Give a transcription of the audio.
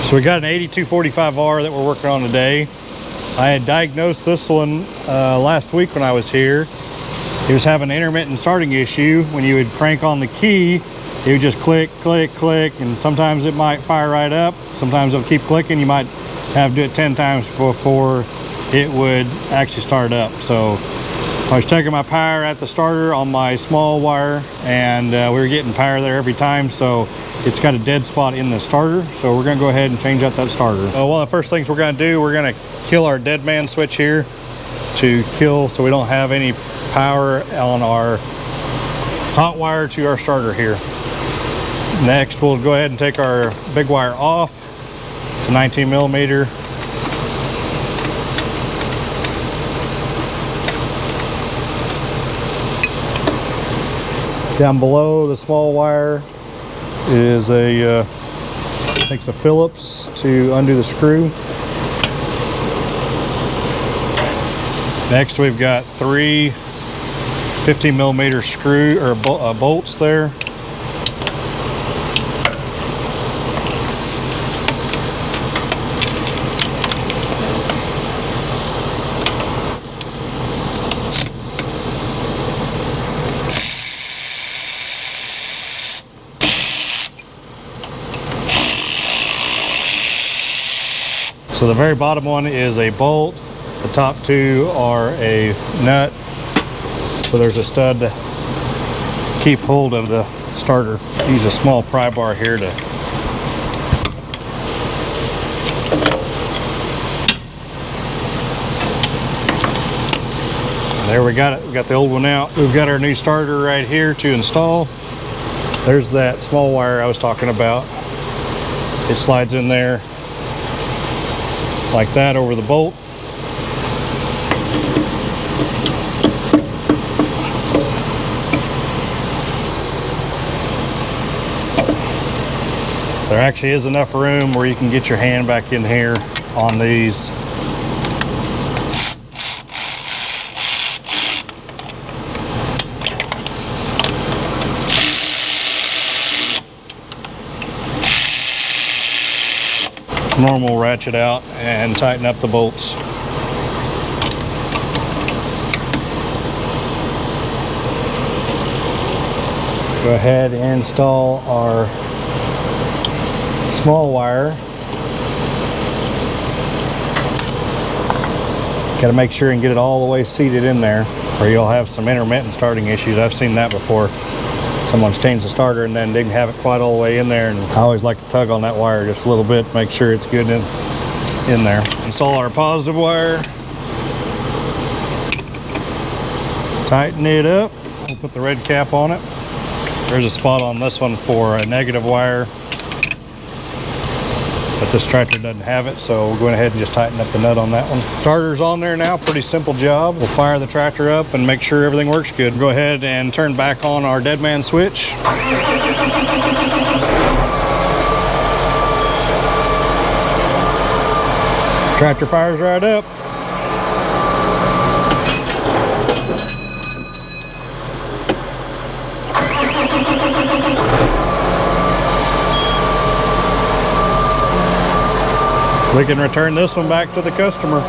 So we got an 8245R that we're working on today. I had diagnosed this one last week when I was here. It was having an intermittent starting issue. When you would crank on the key, it would just click, click, click, and sometimes it might fire right up. Sometimes it'll keep clicking. You might have to do it 10 times before it would actually start up. So I was checking my power at the starter on my small wire, and we were getting power there every time, so it's got a dead spot in the starter. So we're gonna go ahead and change out that starter. One of the first things we're gonna do, we're gonna kill our dead man switch here to kill, so we don't have any power on our hot wire to our starter here. Next, we'll go ahead and take our big wire off. It's a 19 millimeter. Down below the small wire is a takes a Phillips to undo the screw. Next, we've got three 15 millimeter screw or bolts there. So the very bottom one is a bolt. The top two are a nut. So there's a stud to keep hold of the starter. Use a small pry bar here to there we got it. We got the old one out. We've got our new starter right here to install. There's that small wire I was talking about. It slides in there like that over the bolt. There actually is enough room where you can get your hand back in here on these. Normal ratchet out and tighten up the bolts. Go ahead and install our small wire. Got to make sure and get it all the way seated in there, or you'll have some intermittent starting issues. I've seen that before. Someone's changed the starter and then didn't have it quite all the way in there, and I always like to tug on that wire just a little bit, make sure it's good in there. Install our positive wire. Tighten it up. We'll put the red cap on it. There's a spot on this one for a negative wire, but this tractor doesn't have it, so we'll go ahead and just tighten up the nut on that one. Starter's on there now, pretty simple job. We'll fire the tractor up and make sure everything works good. Go ahead and turn back on our dead man switch. Tractor fires right up. We can return this one back to the customer.